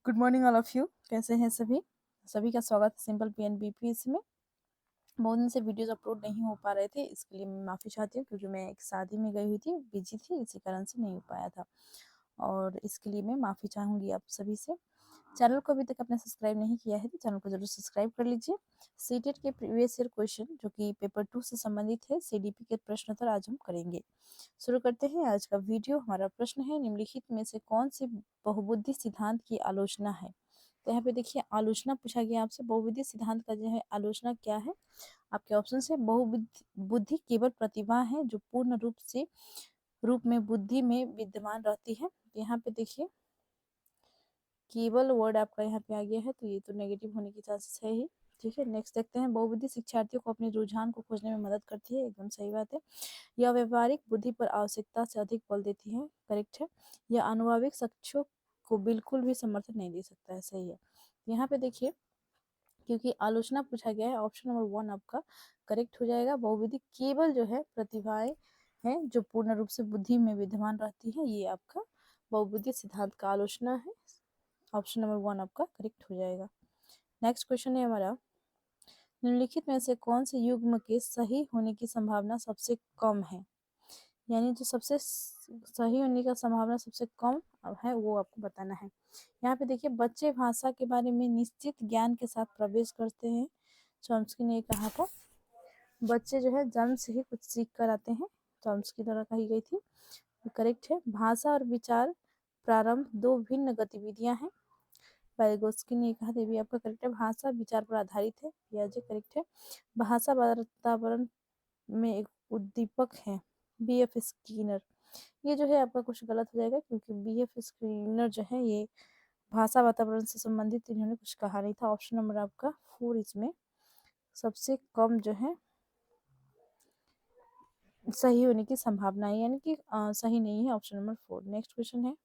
Good morning all of you. कैसे हैं सभी? सभी का स्वागत है सिंपल PNBPS में। बहुत दिन से वीडियोस अपलोड नहीं हो पा रहे थे, इसके लिए मैं माफ़ी चाहती हूँ क्योंकि मैं एक शादी में गई हुई थी, बिजी थी, इसी कारण से नहीं हो पाया था और इसके लिए मैं माफ़ी चाहूँगी आप सभी से। चैनल को अभी तक आपने सब्सक्राइब नहीं किया है तो चैनल को जरूर सब्सक्राइब कर लीजिए। सीटेट के प्रीवियस ईयर क्वेश्चन जो कि पेपर 2 से संबंधित है, CDP के प्रश्न उत्तर आज हम करेंगे। शुरू करते हैं आज का वीडियो। हमारा प्रश्न है, निम्नलिखित में से कौन सी बहुबुद्धि सिद्धांत की आलोचना है? तो यहाँ पे देखिए आलोचना पूछा गया आपसे, बहुबुद्धि सिद्धांत का जो है आलोचना क्या है? आपके ऑप्शन है, बहुबुद्धि बुद्धि केवल प्रतिभा है जो पूर्ण रूप में बुद्धि में विद्यमान रहती है। यहाँ पे देखिए केवल वर्ड आपका यहाँ पे आ गया है, तो ये तो नेगेटिव होने की चांसेस है ही। ठीक है, नेक्स्ट देखते हैं। बहुबुद्धि शिक्षार्थियों को अपने रुझान को खोजने में मदद करती है, एकदम सही बात है। यह व्यवहारिक बुद्धि पर आवश्यकता से अधिक बल देती है, करेक्ट है। यह अनुभाविक साक्ष्यों को बिल्कुल भी समर्थन नहीं दे सकता है, सही है। यहाँ पे देखिए क्योंकि आलोचना पूछा गया है, ऑप्शन नंबर 1 आपका करेक्ट हो जाएगा। बहुविधि केवल जो है प्रतिभाएं हैं जो पूर्ण रूप से बुद्धि में विद्यमान रहती है, ये आपका बहुबुद्धि सिद्धांत का आलोचना है। ऑप्शन नंबर 1 आपका करेक्ट हो जाएगा। नेक्स्ट क्वेश्चन है हमारा, निम्नलिखित में से कौन से युग्म के सही होने की संभावना सबसे कम है? यानी जो सबसे सही होने का संभावना सबसे कम है वो आपको बताना है। यहाँ पे देखिए बच्चे भाषा के बारे में निश्चित ज्ञान के साथ प्रवेश करते हैं। चॉम्स्की ने कहा था बच्चे जो है जन्म से ही कुछ सीख कर आते हैं, चॉम्स्की द्वारा कही गई थी, करेक्ट है। भाषा और विचार प्रारंभ दो भिन्न गतिविधियां हैं, वाइगोत्स्की ने कहा था, भी आपका करेक्ट है। भाषा विचार पर आधारित है, पियाजे करेक्ट है। भाषा वातावरण में एक उद्दीपक है, BF स्किनर। ये जो है आपका कुछ गलत हो जाएगा क्योंकि BF स्किनर जो है ये भाषा वातावरण से संबंधित इन्होंने कुछ कहा नहीं था। ऑप्शन नंबर आपका 4 इसमें सबसे कम जो है सही होने की संभावना है, यानी कि सही नहीं है ऑप्शन नंबर 4। नेक्स्ट क्वेश्चन है,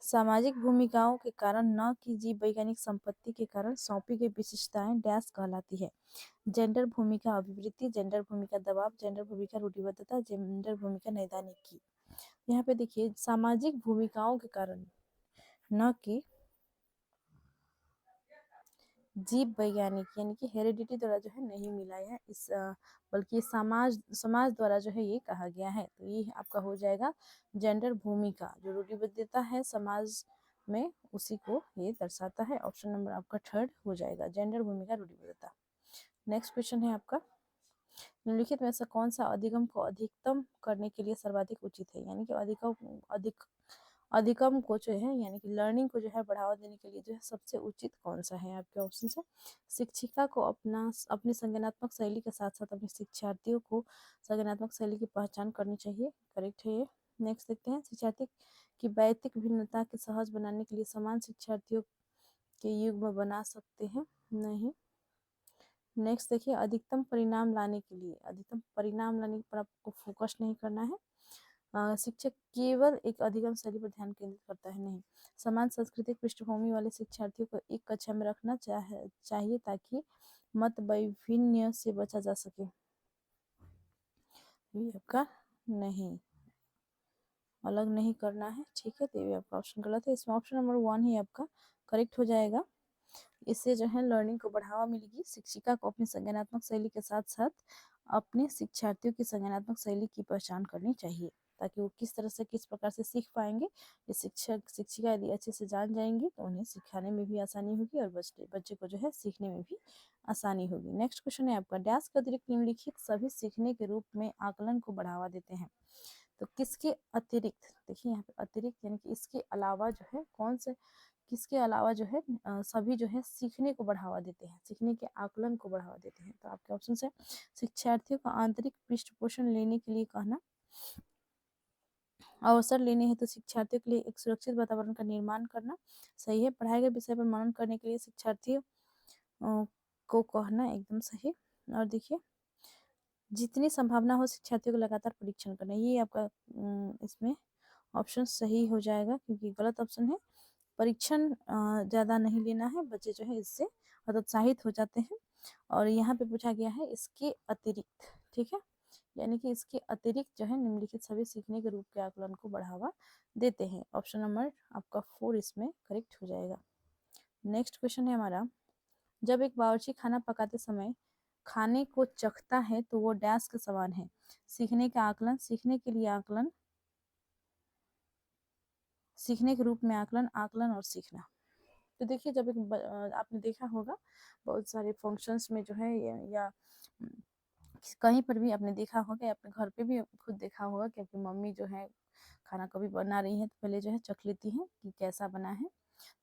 सामाजिक भूमिकाओं के कारण न कि जीव वैज्ञानिक संपत्ति के कारण सौंपी गई विशिष्टताएं डैश कहलाती है? जेंडर भूमिका अभिवृत्ति, जेंडर भूमिका दबाव, जेंडर भूमिका रूढ़िबद्धता, जेंडर भूमिका नैदानिकी। यहाँ पे देखिए सामाजिक भूमिकाओं के कारण न कि जीव वैज्ञानिक यानी कि हेरिडिटी द्वारा जो है नहीं मिला है इस बल्कि समाज द्वारा जो है ये कहा गया है, तो ये आपका हो जाएगा जेंडर भूमिका जो रूढ़िबद्धता है समाज में, उसी को ये दर्शाता है। ऑप्शन नंबर आपका 3 हो जाएगा, जेंडर भूमिका रूढ़िबद्धता। नेक्स्ट क्वेश्चन है आपका, निम्नलिखित में से कौन सा अधिगम को अधिकतम करने के लिए सर्वाधिक उचित है? यानी कि अधिकम को जो है यानी कि लर्निंग को जो है बढ़ावा देने के लिए जो है सबसे उचित कौन सा है? आपके ऑप्शन है, शिक्षिका को अपनी संज्ञानात्मक शैली के साथ साथ अपने शिक्षार्थियों को संज्ञानात्मक शैली की पहचान करनी चाहिए, करेक्ट है ये। नेक्स्ट देखते हैं, शिक्षार्थी की वैयक्तिक भिन्नता के सहज बनाने के लिए समान शिक्षार्थियों के युग्म बना सकते हैं, नहीं। नेक्स्ट देखिए, अधिकतम परिणाम लाने के लिए, अधिकतम परिणाम लाने पर आपको फोकस नहीं करना है। शिक्षक केवल एक अधिगम शैली पर ध्यान केंद्रित करता है, नहीं। समान सांस्कृतिक पृष्ठभूमि वाले शिक्षार्थियों को एक कक्षा में रखना चाहिए ताकि मत वैभिन्न से बचा जा सके, ये आपका नहीं, अलग नहीं करना है, ठीक है। तो ये आपका ऑप्शन गलत है, इसमें ऑप्शन नंबर 1 ही आपका करेक्ट हो जाएगा। इससे जो है लर्निंग को बढ़ावा मिलेगी। शिक्षिका को अपनी संज्ञानात्मक शैली के साथ साथ अपने शिक्षार्थियों की संज्ञानात्मक शैली की पहचान करनी चाहिए ताकि वो किस तरह से किस प्रकार से सीख पाएंगे। ये शिक्षक शिक्षिका यदि अच्छे से जान जाएंगी तो उन्हें सिखाने में भी आसानी होगी और बच्चे को जो है सीखने में भी आसानी होगी। नेक्स्ट क्वेश्चन है आपका, डैश के अतिरिक्त निम्नलिखित सभी सीखने के रूप में आकलन को बढ़ावा देते हैं? तो किसके अतिरिक्त, देखिए यहाँ पे अतिरिक्त यानी कि इसके अलावा जो है कौन से, किसके अलावा जो है सभी जो है सीखने को बढ़ावा देते हैं, सीखने के आकलन को बढ़ावा देते हैं? तो आपके ऑप्शन है, शिक्षार्थियों का आंतरिक पृष्ठपोषण लेने के लिए कहना, अवसर लेने हैं तो शिक्षार्थियों के लिए एक सुरक्षित वातावरण का निर्माण करना, सही है। पढ़ाए गए विषय पर मनन करने के लिए शिक्षार्थियों को कहना, एकदम सही। और देखिए जितनी संभावना हो शिक्षार्थियों को लगातार परीक्षण करना, ये आपका इसमें ऑप्शन सही हो जाएगा क्योंकि गलत ऑप्शन है। परीक्षण ज़्यादा नहीं लेना है, बच्चे जो है इससे हतोत्साहित हो जाते हैं। और यहाँ पे पूछा गया है इसके अतिरिक्त, ठीक है, यानी कि इसके अतिरिक्त जो है निम्नलिखित सभी सीखने के रूप के आकलन को बढ़ावा देते हैं। ऑप्शन नंबर आपका 4 इसमें करेक्ट हो जाएगा। नेक्स्ट क्वेश्चन है हमारा, जब एक बावर्ची खाना पकाते समय खाने को चखता है तो वो डैश के समान है। सीखने का आकलन, सीखने के लिए आकलन, सीखने के रूप में आकलन, आकलन और सीखना। तो देखिए जब आपने देखा होगा बहुत सारे फंक्शंस में जो है या कहीं पर भी आपने देखा होगा या अपने घर पे भी खुद देखा होगा कि आपकी मम्मी जो है खाना कभी बना रही है तो पहले जो है चख लेती हैं कि कैसा बना है।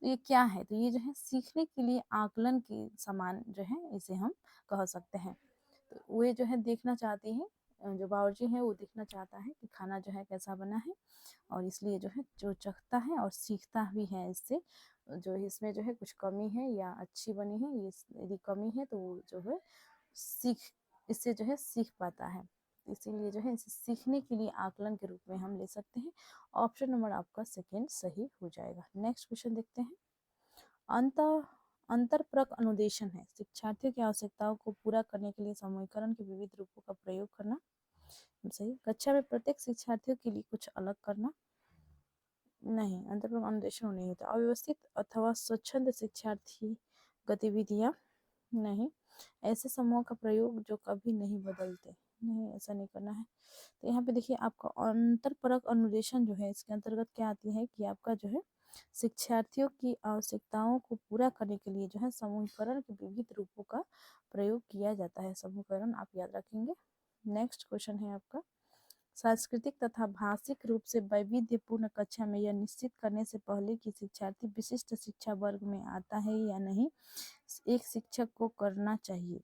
तो ये क्या है, तो ये जो है सीखने के लिए आकलन के समान जो है इसे हम कह सकते हैं। तो वे जो है देखना चाहती है, जो बावर्ची है वो देखना चाहता है कि खाना जो है कैसा बना है, और इसलिए जो है जो चखता है और सीखता भी है इससे, जो इसमें जो है कुछ कमी है या अच्छी बनी है, ये यदि कमी है तो वो जो है सीख इससे जो है सीख पाता है। इसीलिए जो है इसे सीखने के लिए आकलन के रूप में हम ले सकते हैं। ऑप्शन नंबर आपका सेकेंड सही हो जाएगा। नेक्स्ट क्वेश्चन देखते हैं। अंतरपरक अनुदेशन है शिक्षार्थियों की आवश्यकताओं को पूरा करने के लिए समूहीकरण के विविध रूपों का प्रयोग करना। सही। कक्षा में प्रत्येक शिक्षार्थियों के लिए कुछ अलग करना। नहीं, अंतरपरक अनुदेशन नहीं होता। अव्यवस्थित अथवा स्वच्छंद शिक्षार्थी गतिविधियां। नहीं। ऐसे समूह का प्रयोग जो कभी नहीं बदलते। नहीं, ऐसा नहीं करना है। तो यहाँ पे देखिए आपका अंतरपरक अनुदेशन जो है इसके अंतर्गत क्या आती है कि आपका जो है शिक्षार्थियों की आवश्यकताओं को पूरा करने के लिए जो है समूहीकरण के विविध रूपों का प्रयोग किया जाता है। समूहीकरण आप याद रखेंगे। नेक्स्ट क्वेश्चन है आपका, सांस्कृतिक तथा भाषिक रूप से वैविध्यपूर्ण कक्षा में यह निश्चित करने से पहले कि शिक्षार्थी विशिष्ट शिक्षा वर्ग में आता है या नहीं, एक शिक्षक को करना चाहिए।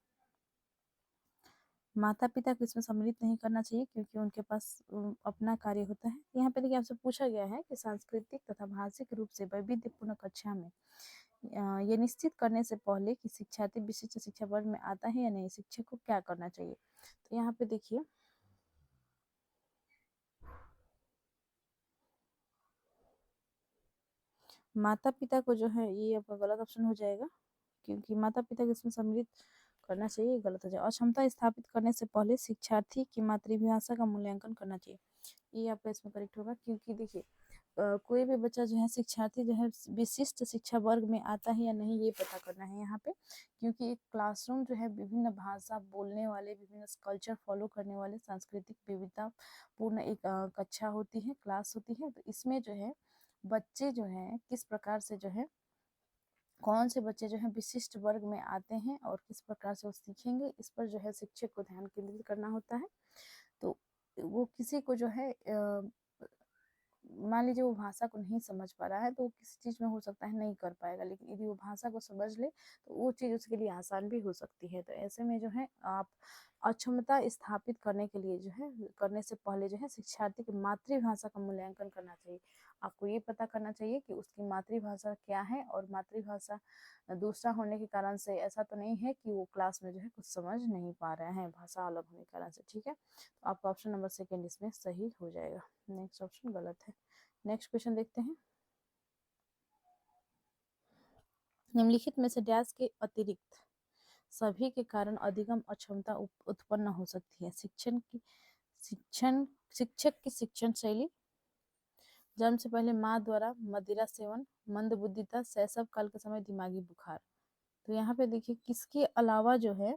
माता पिता को इसमें सम्मिलित नहीं करना चाहिए क्योंकि उनके पास अपना कार्य होता है। यहाँ पे देखिए आपसे पूछा गया है कि सांस्कृतिक तथा भाषिक रूप से वैविध्यपूर्ण कक्षा में ये निश्चित करने से पहले कि शिक्षार्थी विशिष्ट शिक्षा वर्ग में आता है या नहीं, शिक्षक को क्या करना चाहिए। तो यहाँ पे देखिए माता पिता को जो है ये आपका गलत ऑप्शन हो जाएगा, क्योंकि माता पिता को इसमें सम्मिलित करना चाहिए, गलत हो जाएगा। अक्षमता स्थापित करने से पहले शिक्षार्थी की मातृभाषा का मूल्यांकन करना चाहिए, ये आपका इसमें करेक्ट होगा। क्योंकि देखिए कोई भी बच्चा जो है शिक्षार्थी जो है विशिष्ट शिक्षा वर्ग में आता है या नहीं ये पता करना है यहाँ पे। क्योंकि एक क्लासरूम जो है विभिन्न भाषा बोलने वाले, विभिन्न कल्चर फॉलो करने वाले, सांस्कृतिक विविधता पूर्ण एक कक्षा होती है, क्लास होती है। तो इसमें जो है बच्चे जो है किस प्रकार से जो है, कौन से बच्चे जो है विशिष्ट वर्ग में आते हैं और किस प्रकार से वो सीखेंगे, इस पर जो है शिक्षक को ध्यान केंद्रित करना होता है। तो वो किसी को जो है मान लीजिए वो भाषा को नहीं समझ पा रहा है तो वो किसी चीज़ में हो सकता है नहीं कर पाएगा, लेकिन यदि वो भाषा को समझ ले तो वो चीज़ उसके लिए आसान भी हो सकती है। तो ऐसे में जो है आप अक्षमता स्थापित करने के लिए जो है करने से पहले जो है शिक्षार्थी की मातृभाषा का मूल्यांकन करना चाहिए। आपको ये पता करना चाहिए कि उसकी मातृभाषा क्या है, और मातृभाषा दूसरा होने के कारण से ऐसा तो नहीं है कि वो क्लास में जो है कुछ समझ नहीं पा रहे हैं भाषा अलग होने के कारण से। ठीक है, तो आपका ऑप्शन नंबर सेकेंड इसमें सही हो जाएगा। नेक्स्ट ऑप्शन गलत है। नेक्स्ट क्वेश्चन देखते हैं। निम्नलिखित में से डैश के अतिरिक्त सभी के कारण अधिगम अक्षमता उत्पन्न हो सकती है। शिक्षक की शिक्षण शैली, जन्म से पहले माँ द्वारा मदिरा सेवन, मंदबुद्धिता, शैशव काल के समय दिमागी बुखार। तो यहाँ पे देखिए किसके अलावा जो है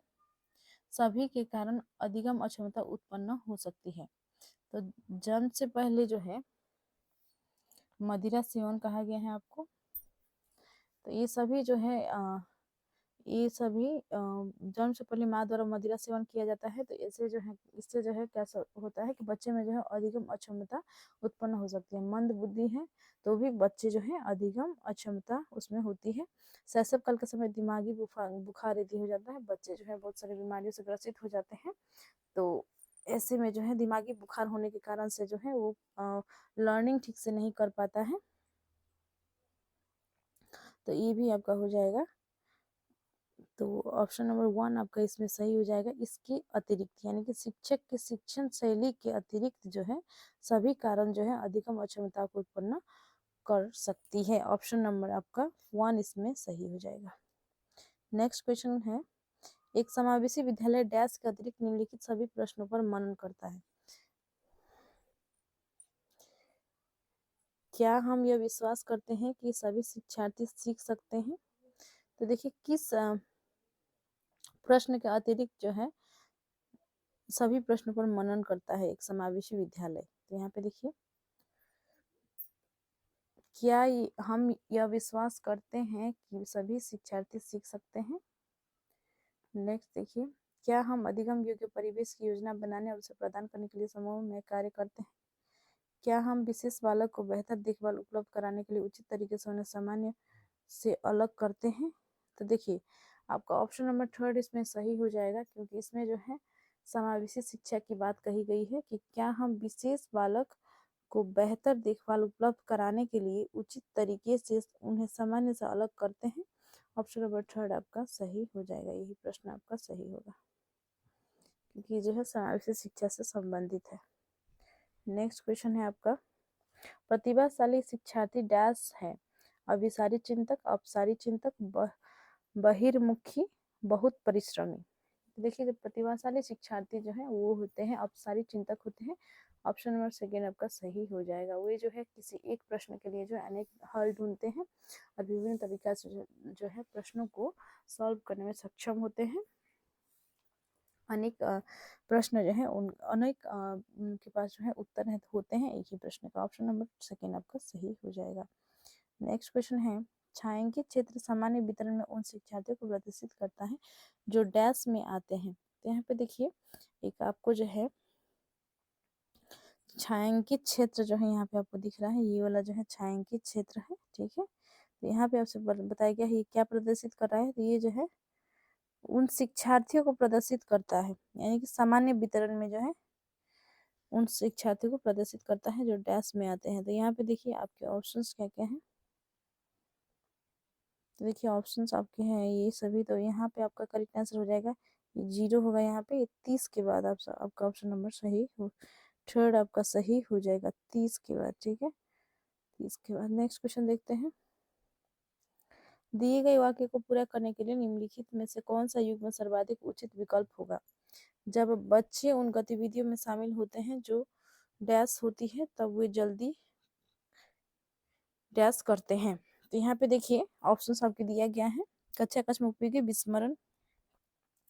सभी के कारण अधिगम अक्षमता उत्पन्न हो सकती है। तो जन्म से पहले जो है मदिरा सेवन कहा गया है आपको। तो ये सभी जो है ये सभी जन्म से पहले माँ द्वारा मदिरा सेवन किया जाता है। तो ऐसे जो है इससे जो है क्या होता है कि बच्चे में जो है अधिगम अक्षमता उत्पन्न हो सकती है। मंद बुद्धि है तो भी बच्चे जो है अधिगम अक्षमता उसमें होती है। शैशव काल के समय दिमागी बुखार यदि हो जाता है, बच्चे जो है बहुत सारी बीमारियों से ग्रसित हो जाते हैं। तो ऐसे में जो है दिमागी बुखार होने के कारण से जो है वो लर्निंग ठीक से नहीं कर पाता है। तो ये भी आपका हो जाएगा। तो ऑप्शन नंबर 1 आपका इसमें सही हो जाएगा। इसके अतिरिक्त यानी कि शिक्षक की शिक्षण शैली के अतिरिक्त जो है सभी कारण जो है अधिगम अक्षमता को उत्पन्न कर सकती है। ऑप्शन नंबर आपका 1 इसमें सही हो जाएगा। नेक्स्ट क्वेश्चन है, एक समावेशी विद्यालय डैश के अतिरिक्त निम्नलिखित सभी प्रश्नों पर मनन करता है। क्या हम यह विश्वास करते हैं कि सभी शिक्षार्थी सीख सकते हैं? तो देखिए किस प्रश्न के अतिरिक्त जो है सभी प्रश्नों पर मनन करता है एक समावेशी विद्यालय। तो यहाँ पे देखिए क्या हम यह विश्वास करते हैं कि सभी शिक्षार्थी सीख सकते हैं? नेक्स्ट देखिए क्या हम अधिगम योग्य परिवेश की योजना बनाने और उसे प्रदान करने के लिए समूह में कार्य करते हैं? क्या हम विशेष बालक को बेहतर देखभाल उपलब्ध कराने के लिए उचित तरीके से उन्हें सामान्य से अलग करते हैं? तो देखिए आपका ऑप्शन नंबर 3 इसमें सही हो जाएगा, क्योंकि इसमें जो है समावेशी शिक्षा की बात कही गई है कि क्या हम विशेष बालक को बेहतर देखभाल उपलब्ध कराने के लिए उचित तरीके से उन्हें सामान्य से अलग करते हैं। ऑप्शन नंबर 3 आपका सही हो जाएगा, यही प्रश्न आपका सही होगा, क्योंकि जो है समावेशी शिक्षा से संबंधित है। नेक्स्ट क्वेश्चन है आपका प्रतिभाशाली शिक्षार्थी डैश है? अभिसारी चिंतक, अपसारी चिंतक, बहिर्मुखी, बहुत परिश्रमी। देखिए जब प्रतिभाशाली शिक्षार्थी जो है वो होते हैं अपसारी चिंतक होते हैं। ऑप्शन नंबर 2 आपका सही हो जाएगा। वे जो है किसी एक प्रश्न के लिए जो है अनेक हल ढूंढते हैं और विभिन्न तरीका से जो है प्रश्नों को सॉल्व करने में सक्षम होते हैं। अनेक प्रश्न जो है उन अनेक उनके पास जो है उत्तर है होते हैं एक ही प्रश्न का। ऑप्शन नंबर 2 आपका सही हो जाएगा। नेक्स्ट क्वेश्चन है छायांकित क्षेत्र सामान्य वितरण में उन शिक्षार्थियों को प्रदर्शित करता है जो डैश में आते हैं। तो यहाँ पे देखिए एक आपको जो है छायांकित क्षेत्र जो है यहाँ पे आपको दिख रहा है, ये वाला जो है छायांकित क्षेत्र है, ठीक है। तो यहाँ पे आपसे बताया गया है ये क्या प्रदर्शित कर रहा है, तो ये जो है उन शिक्षार्थियों को प्रदर्शित करता है, यानी कि सामान्य वितरण में जो है उन शिक्षार्थियों को प्रदर्शित करता है जो डैश में आते हैं। तो यहाँ पे देखिए आपके ऑप्शंस क्या क्या हैं। तो देखिए ऑप्शंस आपके हैं ये सभी, तो यहाँ पे आपका करेक्ट आंसर हो जाएगा ये 0 होगा यहाँ पे। ये 30 के बाद आपका ऑप्शन नंबर सही हो, 3 आपका सही हो जाएगा 30 के बाद, ठीक है। 30 के बाद नेक्स्ट क्वेश्चन देखते हैं। दिए गए वाक्य को पूरा करने के लिए निम्नलिखित में से कौन सा युग्म सर्वाधिक उचित विकल्प होगा? जब बच्चे उन गतिविधियों में शामिल होते हैं जो डैश होती है तब वे जल्दी डैश करते हैं। तो यहाँ पे देखिए ऑप्शंस आपके दिया गया है। कक्षा कक्ष में उपयोगी विस्मरण,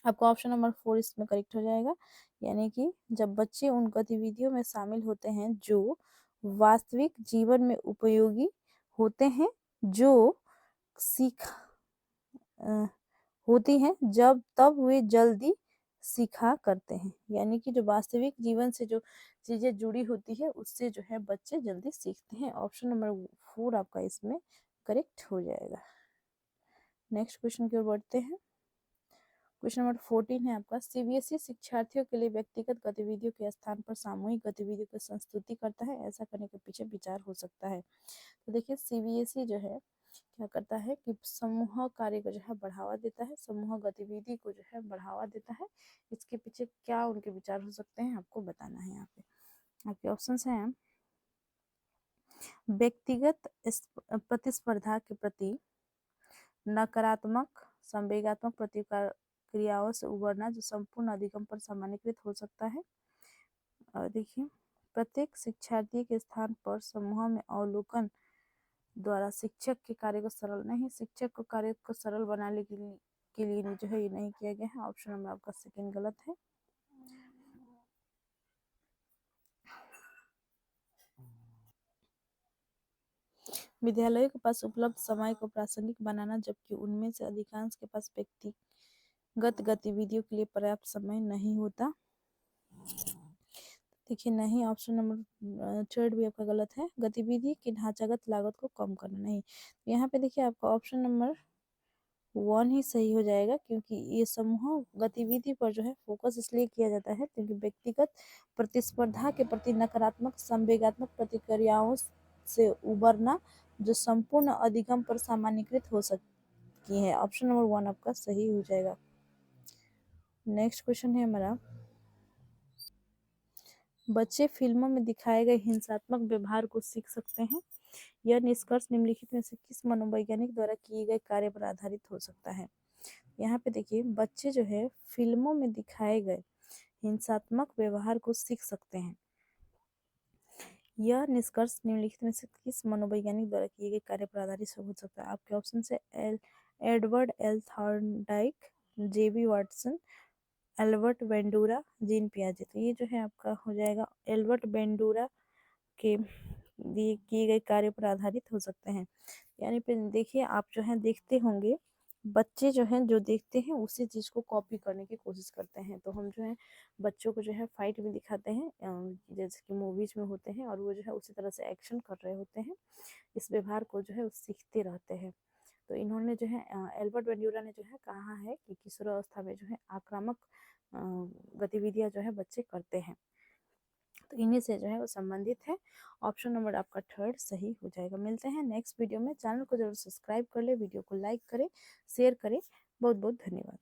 आपका ऑप्शन नंबर 4 इसमें करेक्ट हो जाएगा, यानी कि जब बच्चे उन गतिविधियों में शामिल होते हैं जो वास्तविक जीवन में उपयोगी होते हैं, जो सीख होती हैं जब तब वे जल्दी सीखा करते हैं, यानी कि जो वास्तविक जीवन से जो चीजें जुड़ी होती है उससे जो है बच्चे जल्दी सीखते हैं। ऑप्शन नंबर 4 आपका इसमें करेक्ट हो जाएगा। नेक्स्ट क्वेश्चन की ओर बढ़ते हैं। क्वेश्चन नंबर 14 है आपका सीबीएसई शिक्षार्थियों के लिए व्यक्तिगत गतिविधियों के स्थान पर सामूहिक गतिविधियों की संस्तुति करता है, ऐसा करने के पीछे विचार हो सकता है। तो देखिए सीबीएसई जो है क्या करता है कि समूह कार्य को जो है बढ़ावा देता है, समूह गतिविधि को जो है बढ़ावा देता है। इसके पीछे क्या उनके विचार हो सकते हैं आपको बताना है। यहाँ पे आपके ऑप्शंस हैं व्यक्तिगत प्रतिस्पर्धा के प्रति नकारात्मक संवेगात्मक प्रतिक्रियाओं से उबरना जो संपूर्ण अधिगम पर सामान्यीकृत हो सकता है। और देखिए प्रत्येक शिक्षार्थी के स्थान पर समूह में अवलोकन द्वारा शिक्षक के कार्य को सरल नहीं, शिक्षक को कार्य को सरल बनाने के लिए जो है ये नहीं किया गया है। ऑप्शन नंबर आपका 2 गलत है। विद्यालयों के पास उपलब्ध समय को प्रासंगिक बनाना, जबकि उनमें से अधिकांश के पास व्यक्तिगत गतिविधियों के लिए पर्याप्त समय नहीं होता। देखिए नहीं, ऑप्शन नंबर 3 भी आपका गलत है। गतिविधि की ढांचागत लागत को कम करना नहीं। यहाँ पे देखिए आपका ऑप्शन नंबर 1 ही सही हो जाएगा, क्योंकि ये समूह गतिविधि पर जो है फोकस इसलिए किया जाता है क्योंकि व्यक्तिगत प्रतिस्पर्धा के प्रति नकारात्मक संवेगात्मक प्रतिक्रियाओं से उबरना जो संपूर्ण अधिगम पर सामान्यीकृत हो सकती है। ऑप्शन नंबर 1 आपका सही हो जाएगा। नेक्स्ट क्वेश्चन है हमारा बच्चे फिल्मों में दिखाए गए हिंसात्मक व्यवहार को सीख सकते हैं। यह निष्कर्ष निम्नलिखित में से किस मनोवैज्ञानिक द्वारा किए गए कार्य पर आधारित हो सकता है? यहाँ पे देखिए बच्चे जो है फिल्मों में दिखाए गए हिंसात्मक व्यवहार को सीख सकते हैं। यह निष्कर्ष निम्नलिखित में से किस मनोवैज्ञानिक द्वारा किए गए कार्य पर आधारित हो सकता है? आपके ऑप्शन है एडवर्ड एल थॉर्नडाइक, जेबी वाटसन, एल्बर्ट बेंडूरा, जीन पियाजे। तो ये जो है आपका हो जाएगा एल्बर्ट बेंडूरा के दिए किए गए कार्य पर आधारित हो सकते हैं। यानी पे देखिए आप जो है देखते होंगे बच्चे जो हैं जो देखते हैं उसी चीज को कॉपी करने की कोशिश करते हैं। तो हम जो है बच्चों को जो है फाइट में दिखाते हैं जैसे कि मूवीज में होते हैं और वो जो है उसी तरह से एक्शन कर रहे होते हैं, इस व्यवहार को जो है वो सीखते रहते हैं। तो इन्होंने जो है एल्बर्ट बेंड्यूरा ने जो है कहा है कि किशोरावस्था में जो है आक्रामक गतिविधियां जो है बच्चे करते हैं। तो इन्हीं से जो है वो संबंधित है। ऑप्शन नंबर आपका थर्ड सही हो जाएगा। मिलते हैं नेक्स्ट वीडियो में। चैनल को जरूर सब्सक्राइब कर ले, वीडियो को लाइक करें, शेयर करें। बहुत बहुत धन्यवाद।